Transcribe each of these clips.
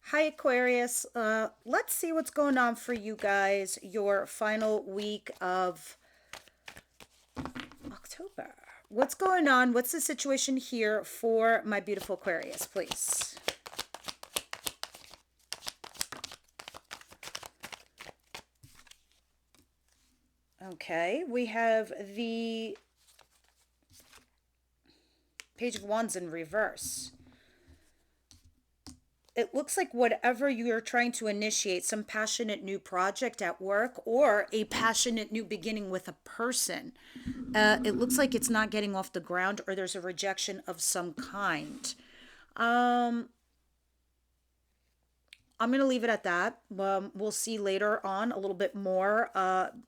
Hi, Aquarius. Let's see what's going on for you guys your final week of October. What's going on? What's the situation here for my beautiful Aquarius, please? Okay, we have the Page of Wands in reverse. It looks like whatever you're trying to initiate, some passionate new project at work or a passionate new beginning with a person, it looks like it's not getting off the ground or there's a rejection of some kind. Um, I'm going to leave it at that. We'll see later on a little bit more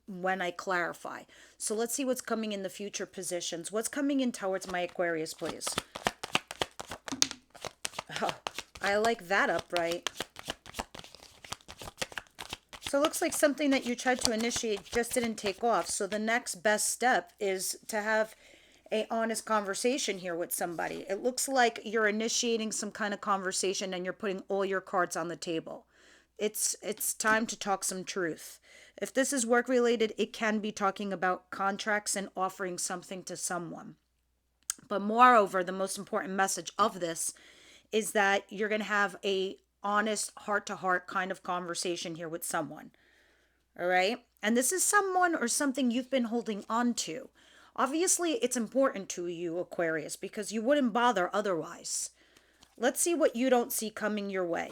when I clarify. So let's see what's coming in the future positions. What's coming in towards my Aquarius, please? Oh, I like that upright. So it looks like something that you tried to initiate just didn't take off. So the next best step is to have a honest conversation here with somebody. It looks like you're initiating some kind of conversation and you're putting all your cards on the table. It's time to talk some truth. If this is work related, it can be talking about contracts and offering something to someone. But moreover, the most important message of this is that you're going to have a honest heart to heart kind of conversation here with someone. All right? And this is someone or something you've been holding on to. Obviously, it's important to you, Aquarius, because you wouldn't bother otherwise. Let's see what you don't see coming your way.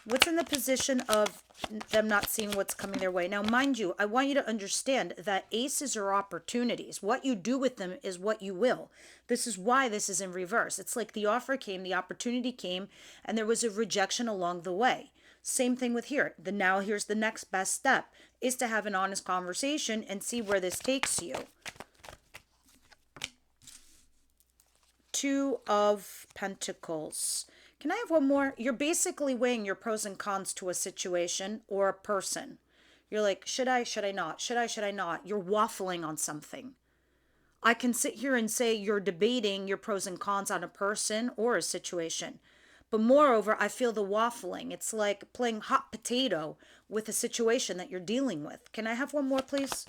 What's in the position of them not seeing what's coming their way? Now, mind you, I want you to understand that aces are opportunities. What you do with them is what you will. This is why this is in reverse. It's like the offer came, the opportunity came, and there was a rejection along the way. Same thing with here. Now here's the next best step is to have an honest conversation and see where this takes you. Two of Pentacles. Can I have one more? You're basically weighing your pros and cons to a situation or a person. You're like, should I not? Should I not? You're waffling on something. I can sit here and say you're debating your pros and cons on a person or a situation. But moreover, I feel the waffling. It's like playing hot potato with a situation that you're dealing with. Can I have one more, please?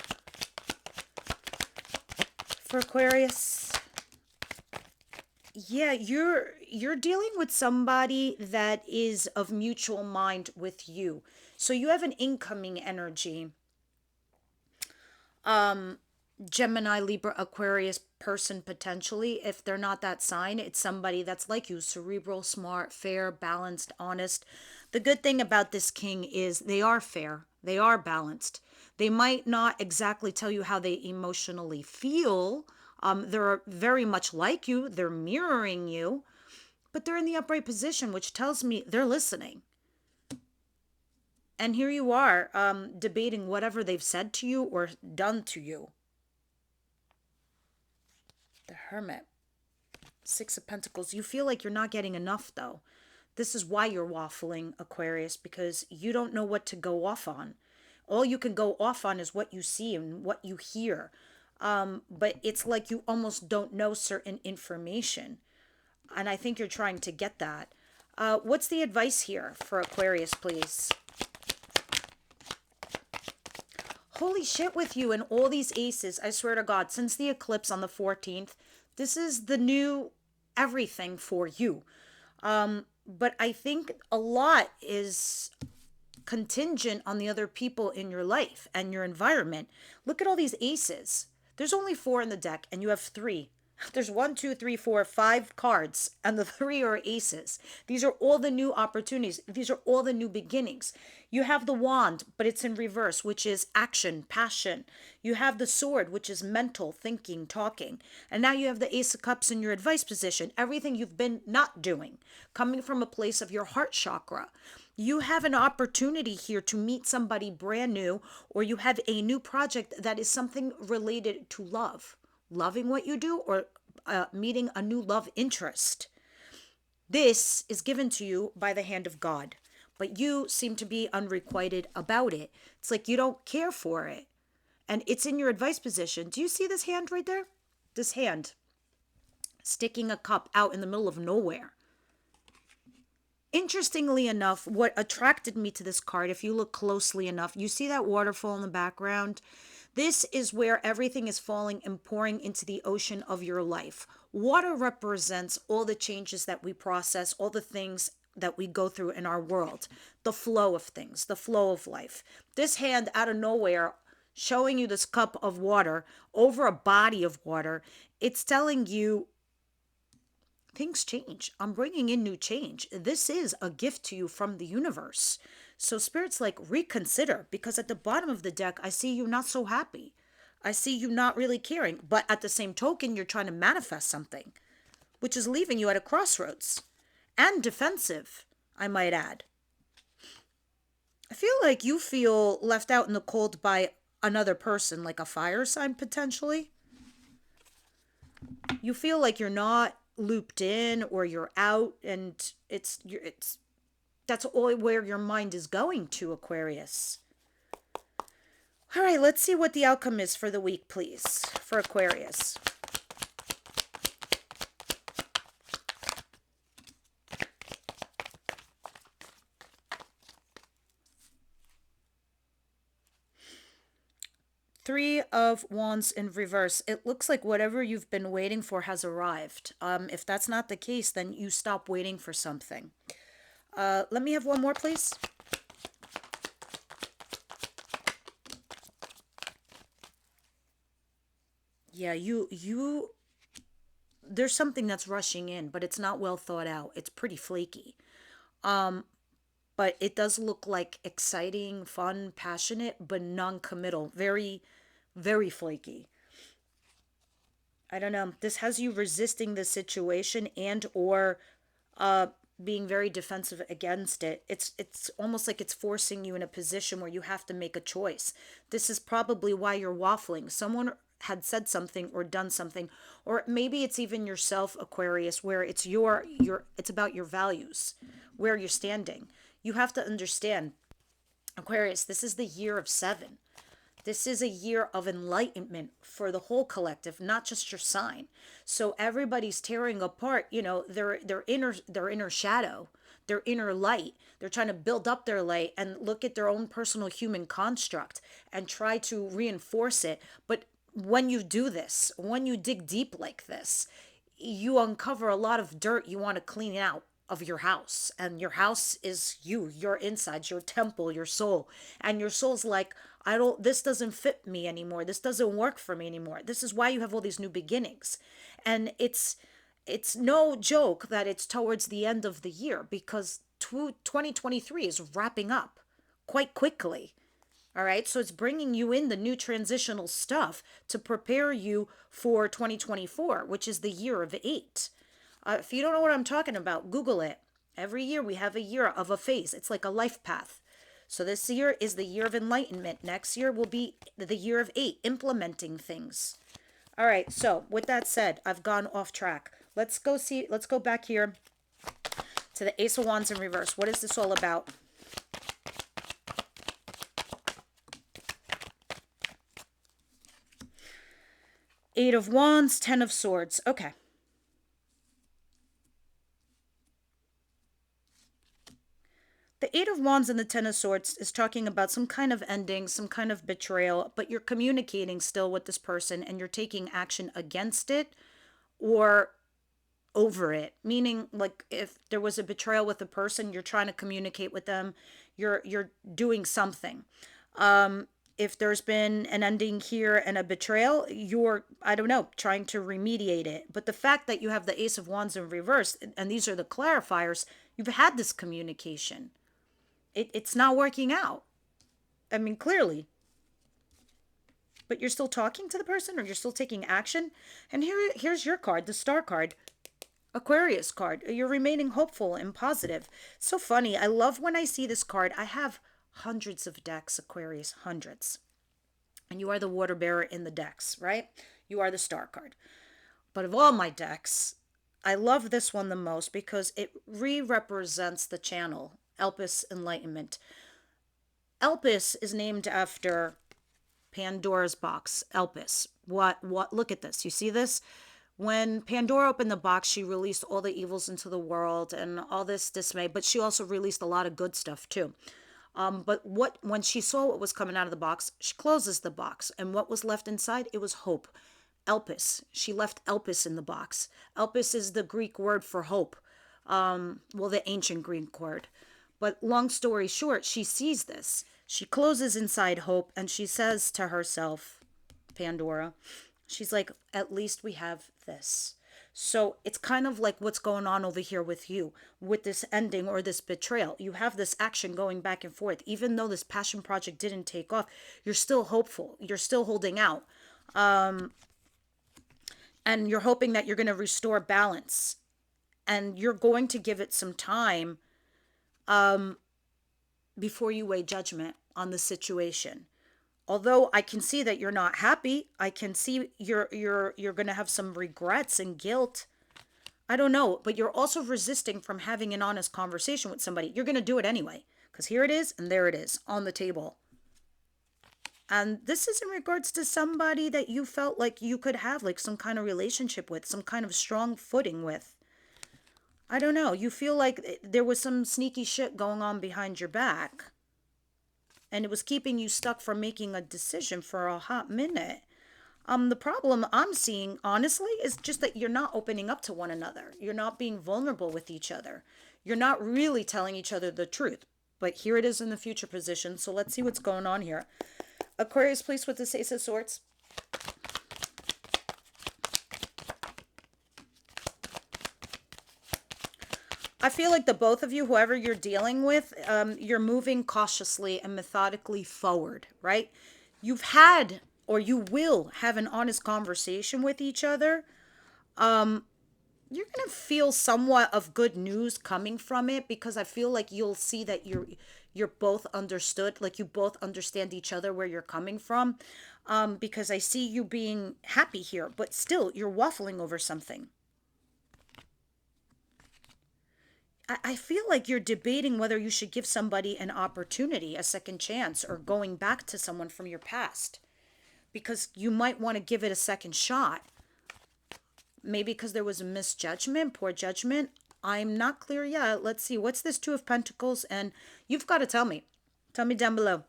For Aquarius. Yeah, you're dealing with somebody that is of mutual mind with you. So you have an incoming energy. Gemini, Libra, Aquarius person potentially. If they're not that sign, it's somebody that's like you, cerebral, smart, fair, balanced, honest. The good thing about this king is they are fair, they are balanced. They might not exactly tell you how they emotionally feel. They're very much like you, they're mirroring you, but they're in the upright position, which tells me they're listening. And here you are debating whatever they've said to you or done to you. The Hermit. Six of Pentacles. You feel like you're not getting enough, though. This is why you're waffling, Aquarius, because you don't know what to go off on. All you can go off on is what you see and what you hear. But it's like you almost don't know certain information. And I think you're trying to get that. What's the advice here for Aquarius, please? Holy shit with you and all these aces. I swear to God, since the eclipse on the 14th, this is the new everything for you. But I think a lot is contingent on the other people in your life and your environment. Look at all these aces. There's only four in the deck, and you have three. There's 1, 2, 3, 4, 5 cards, and the three are aces. These are all the new opportunities. These are all the new beginnings. You have the wand, but it's in reverse, which is action, passion. You have the sword, which is mental, thinking, talking. And now you have the ace of cups in your advice position. Everything you've been not doing, coming from a place of your heart chakra. You have an opportunity here to meet somebody brand new, or you have a new project that is something related to love. Loving what you do, or meeting a new love interest. This is given to you by the hand of God, but you seem to be unrequited about it. It's like you don't care for it. And it's in your advice position. Do you see this hand right there? This hand sticking a cup out in the middle of nowhere. Interestingly enough, what attracted me to this card, if you look closely enough, you see that waterfall in the background? This is where everything is falling and pouring into the ocean of your life. Water represents all the changes that we process, all the things that we go through in our world, the flow of things, the flow of life. This hand out of nowhere showing you this cup of water over a body of water, it's telling you things change. I'm bringing in new change. This is a gift to you from the universe. So Spirit's like, reconsider, because at the bottom of the deck, I see you not so happy. I see you not really caring, but at the same token, you're trying to manifest something, which is leaving you at a crossroads and defensive, I might add. I feel like you feel left out in the cold by another person, like a fire sign potentially. You feel like you're not looped in or you're out, and it's that's all where your mind is going to, Aquarius. All right, let's see what the outcome is for the week, please, for Aquarius. Three of Wands in reverse. It looks like whatever you've been waiting for has arrived. If that's not the case, then you stop waiting for something. Let me have one more, please. Yeah, there's something that's rushing in, but it's not well thought out. It's pretty flaky. But it does look like exciting, fun, passionate, but non-committal. Very, very flaky. I don't know. This has you resisting the situation and or uh being very defensive against it. It's almost like it's forcing you in a position where you have to make a choice. This is probably why you're waffling. Someone had said something or done something, or maybe it's even yourself, Aquarius, where it's your it's about your values, where you're standing. You have to understand, Aquarius, this is the year of 7. This is a year of enlightenment for the whole collective, not just your sign. So everybody's tearing apart, their inner shadow, their inner light. They're trying to build up their light and look at their own personal human construct and try to reinforce it. But when you do this, when you dig deep like this, you uncover a lot of dirt you want to clean out of your house. And your house is you, your insides, your temple, your soul. And your soul's like, this doesn't fit me anymore. This doesn't work for me anymore. This is why you have all these new beginnings. And it's no joke that it's towards the end of the year, because 2023 is wrapping up quite quickly. All right, so it's bringing you in the new transitional stuff to prepare you for 2024, which is the year of 8. If you don't know what I'm talking about, Google it. Every year we have a year of a phase. It's like a life path. So this year is the year of enlightenment. Next year will be the year of 8, implementing things. All right, so with that said, I've gone off track. Let's go back here to the Ace of Wands in reverse. What is this all about? Eight of Wands, 10 of Swords. Okay. The Eight of Wands and the Ten of Swords is talking about some kind of ending, some kind of betrayal, but you're communicating still with this person and you're taking action against it or over it. Meaning, like, if there was a betrayal with a person, you're trying to communicate with them, you're doing something. If there's been an ending here and a betrayal, you're, I don't know, trying to remediate it. But the fact that you have the Ace of Wands in reverse, and these are the clarifiers, you've had this communication. It's not working out. I mean, clearly. But you're still talking to the person, or you're still taking action. And here's your card, the Star card. Aquarius card. You're remaining hopeful and positive. So funny. I love when I see this card. I have hundreds of decks, Aquarius, hundreds. And you are the water bearer in the decks, right? You are the Star card. But of all my decks, I love this one the most because it re-represents the channel, Elpis Enlightenment. Elpis is named after Pandora's box, Elpis. What, look at this. You see this? When Pandora opened the box, she released all the evils into the world and all this dismay, but she also released a lot of good stuff too. But when she saw what was coming out of the box, she closes the box, and what was left inside? It was hope. Elpis. She left Elpis in the box. Elpis is the Greek word for hope. Well, the ancient Greek word. But long story short, she sees this. She closes inside hope, and she says to herself, Pandora, she's like, at least we have this. So it's kind of like what's going on over here with you with this ending or this betrayal. You have this action going back and forth. Even though this passion project didn't take off, you're still hopeful. You're still holding out. And you're hoping that you're going to restore balance. And you're going to give it some time before you weigh judgment on the situation. Although I can see that you're not happy, I can see you're going to have some regrets and guilt. I don't know, but you're also resisting from having an honest conversation with somebody. You're going to do it anyway, because here it is and there it is on the table. And this is in regards to somebody that you felt like you could have like some kind of relationship with, some kind of strong footing with. I don't know. You feel like there was some sneaky shit going on behind your back. And it was keeping you stuck from making a decision for a hot minute. The problem I'm seeing, honestly, is just that you're not opening up to one another. You're not being vulnerable with each other. You're not really telling each other the truth. But here it is in the future position. So let's see what's going on here. Aquarius, please, with the Ace of Swords. I feel like the both of you, whoever you're dealing with, you're moving cautiously and methodically forward, right? You've had or you will have an honest conversation with each other. You're going to feel somewhat of good news coming from it because I feel like you'll see that you're both understood, like you both understand each other where you're coming from. Because I see you being happy here, but still you're waffling over something. I feel like you're debating whether you should give somebody an opportunity, a second chance, or going back to someone from your past. Because you might want to give it a second shot. Maybe because there was a misjudgment, poor judgment. I'm not clear yet. Let's see. What's this Two of Pentacles? And you've got to tell me. Tell me down below.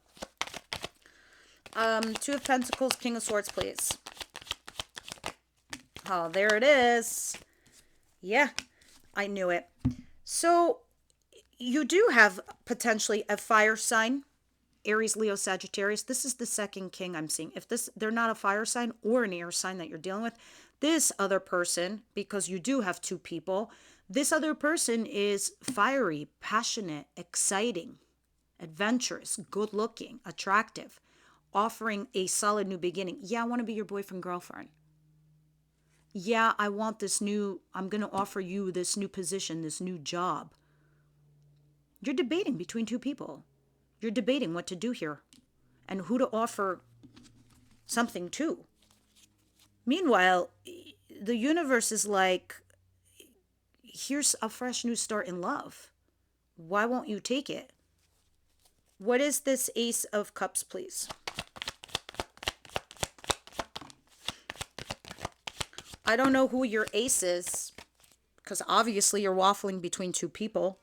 Two of Pentacles, King of Swords, please. Oh, there it is. Yeah, I knew it. So you do have potentially a fire sign, Aries, Leo, Sagittarius. This is the second king I'm seeing. If they're not a fire sign or an air sign that you're dealing with, this other person, because you do have two people, this other person is fiery, passionate, exciting, adventurous, good looking, attractive, offering a solid new beginning. Yeah, I want to be your boyfriend, girlfriend. Yeah, I'm going to offer you this new position, this new job. You're debating between two people. You're debating what to do here and who to offer something to. Meanwhile, the universe is like, here's a fresh new start in love. Why won't you take it? What is this Ace of Cups, please? I don't know who your ace is, because obviously you're waffling between two people.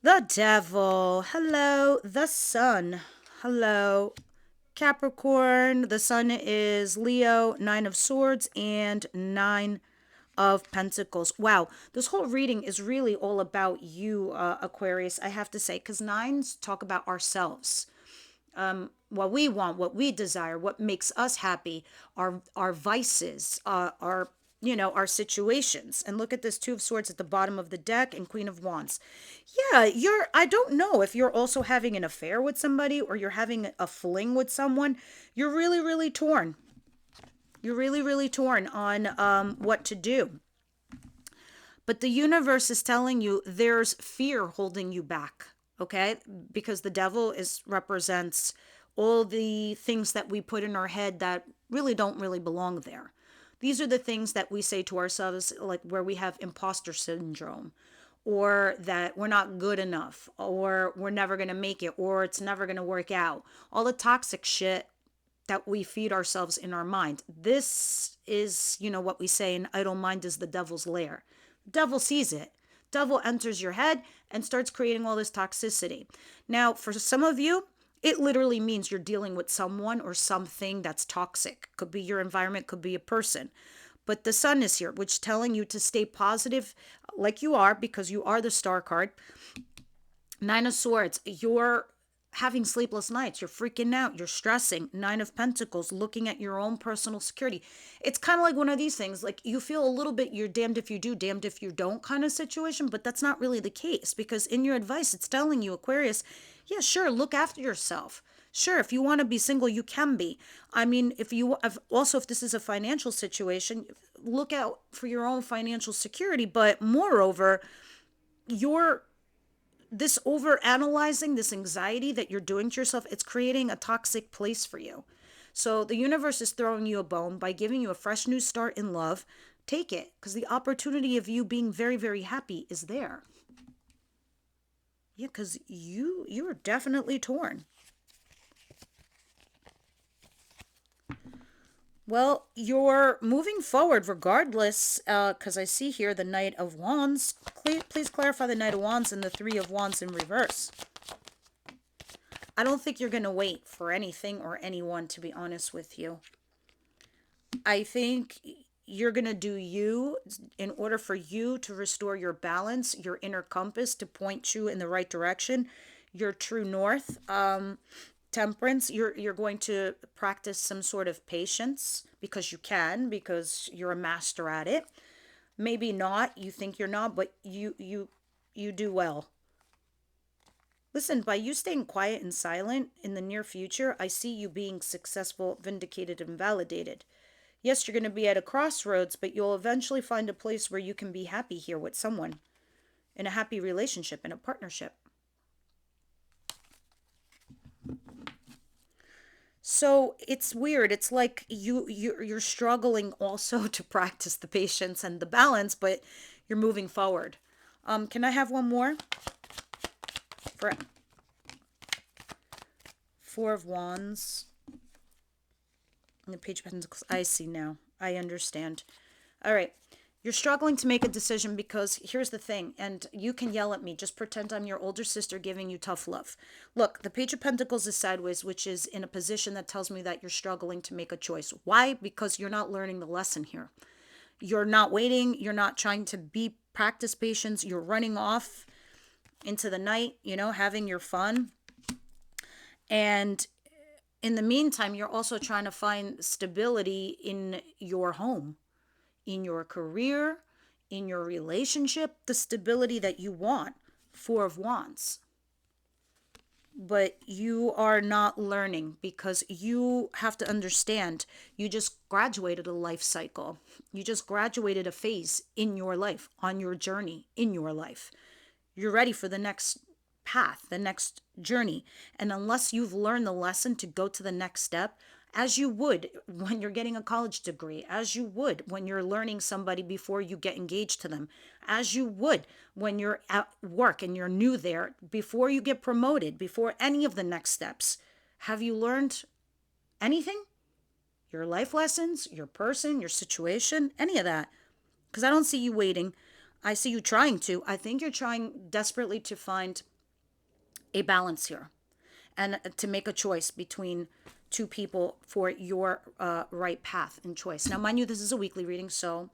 The Devil. Hello. The Sun. Hello. Capricorn. The Sun is Leo, Nine of Swords, and Nine of Pentacles. Wow. This whole reading is really all about you, Aquarius, I have to say, because nines talk about ourselves. What we want, what we desire, what makes us happy, our vices, our our situations. And look at this Two of Swords at the bottom of the deck and Queen of Wands. Yeah, I don't know if you're also having an affair with somebody or you're having a fling with someone. You're really, really torn. You're really, really torn on what to do. But the universe is telling you there's fear holding you back. Okay, because the devil represents all the things that we put in our head that really don't really belong there. These are the things that we say to ourselves, like where we have imposter syndrome, or that we're not good enough, or we're never going to make it, or it's never going to work out. All the toxic shit that we feed ourselves in our mind. This is, what we say, an idle mind is the devil's lair. The devil sees it. Devil enters your head and starts creating all this toxicity. Now, for some of you, it literally means you're dealing with someone or something that's toxic. Could be your environment, could be a person. But the sun is here, which is telling you to stay positive like you are, because you are the star card. Nine of Swords, you're having sleepless nights, you're freaking out, you're stressing. Nine of Pentacles, looking at your own personal security. It's kind of like one of these things, like you feel a little bit you're damned if you do, damned if you don't kind of situation, but that's not really the case, because in your advice, it's telling you, Aquarius, yeah, sure, look after yourself. Sure, if you want to be single, you can be. I mean, if this is a financial situation, look out for your own financial security. But moreover, this over analyzing, this anxiety that you're doing to yourself, it's creating a toxic place for you. So the universe is throwing you a bone by giving you a fresh new start in love. Take it, because the opportunity of you being very, very happy is there. Yeah, because you are definitely torn. Well, you're moving forward regardless, because I see here the Knight of Wands. Please clarify the Knight of Wands and the Three of Wands in reverse. I don't think you're going to wait for anything or anyone, to be honest with you. I think you're going to do you in order for you to restore your balance, your inner compass to point you in the right direction, your true north. Temperance, you're going to practice some sort of patience because you can, because you're a master at it. Maybe not, you think you're not, but you do well. Listen, by you staying quiet and silent in the near future, I see you being successful, vindicated, and validated. Yes, you're going to be at a crossroads, but you'll eventually find a place where you can be happy here with someone, in a happy relationship, in a partnership. So it's weird. It's like you're struggling also to practice the patience and the balance, but you're moving forward. Can I have one more? For Four of Wands. And the Page of Pentacles. I see now. I understand. All right. You're struggling to make a decision because here's the thing, and you can yell at me. Just pretend I'm your older sister giving you tough love. Look, the Page of Pentacles is sideways, which is in a position that tells me that you're struggling to make a choice. Why? Because you're not learning the lesson here. You're not waiting. You're not trying to practice patience. You're running off into the night, having your fun. And in the meantime, you're also trying to find stability in your home, in your career, in your relationship, the stability that you want. Four of Wands. But you are not learning because you have to understand you just graduated a life cycle. You just graduated a phase in your life, on your journey in your life. You're ready for the next path, the next journey. And unless you've learned the lesson to go to the next step, as you would when you're getting a college degree, as you would when you're learning somebody before you get engaged to them, as you would when you're at work and you're new there, before you get promoted, before any of the next steps. Have you learned anything? Your life lessons, your person, your situation, any of that? Because I don't see you waiting. I see you trying to. I think you're trying desperately to find a balance here and to make a choice between two people for your right path and choice. Now, mind you, this is a weekly reading, so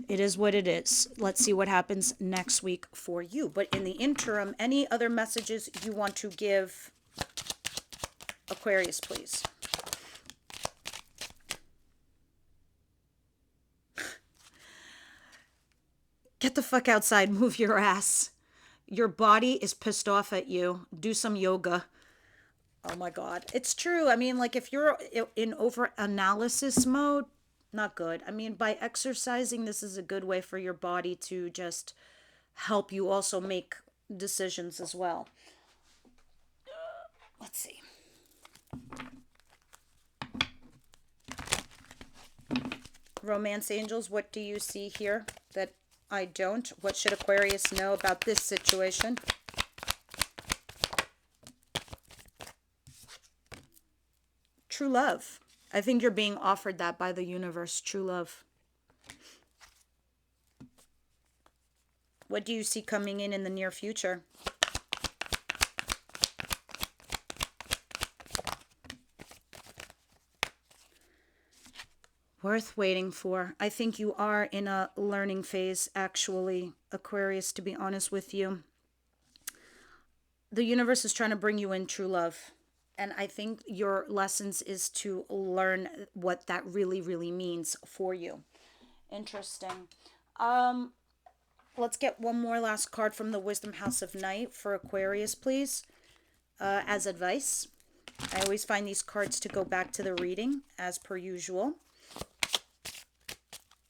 it is what it is. Let's see what happens next week for you. But in the interim, any other messages you want to give Aquarius, please? Get the fuck outside. Move your ass. Your body is pissed off at you. Do some yoga. Oh my God. It's true. I mean, like if you're in over analysis mode, not good. I mean, by exercising, this is a good way for your body to just help you also make decisions as well. Let's see. Romance angels, what do you see here that I don't? What should Aquarius know about this situation? true love. I think you're being offered that by the universe, true love. What do you see coming in the near future? Worth waiting for. I think you are in a learning phase, actually, Aquarius, to be honest with you. The universe is trying to bring you in true love. And I think your lessons is to learn what that really, really means for you. Interesting. Um, let's get one more last card from the Wisdom House of Night for Aquarius, please, as advice. I always find these cards to go back to the reading, as per usual.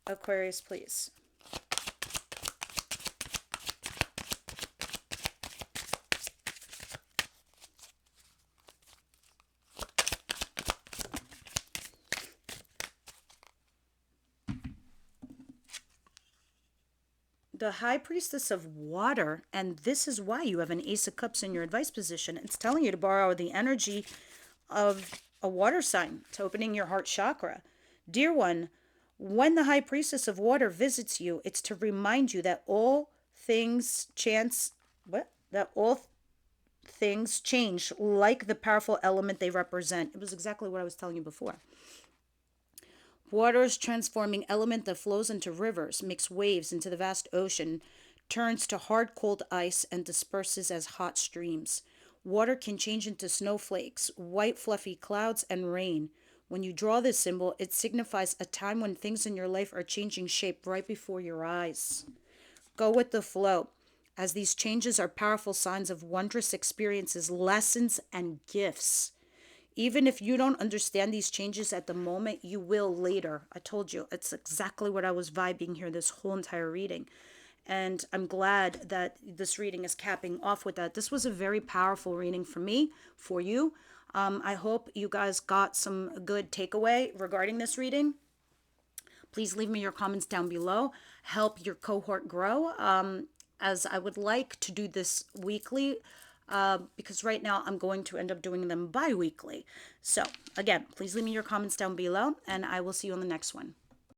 Aquarius, please. The High Priestess of Water, and this is why you have an Ace of Cups in your advice position. It's telling you to borrow the energy of a water sign to opening your heart chakra. Dear one, when the High Priestess of Water visits you, it's to remind you that all things things change like the powerful element they represent. It was exactly what I was telling you before. Water's transforming element that flows into rivers, makes waves into the vast ocean, turns to hard cold ice, and disperses as hot streams. Water can change into snowflakes, white fluffy clouds, and rain. When you draw this symbol, it signifies a time when things in your life are changing shape right before your eyes. Go with the flow, as these changes are powerful signs of wondrous experiences, lessons, and gifts. Even if you don't understand these changes at the moment, you will later. I told you, it's exactly what I was vibing here this whole entire reading. And I'm glad that this reading is capping off with that. This was a very powerful reading for me, for you. I hope you guys got some good takeaway regarding this reading. Please leave me your comments down below. Help your cohort grow, as I would like to do this weekly. Because right now I'm going to end up doing them bi-weekly. So again, please leave me your comments down below, and I will see you on the next one.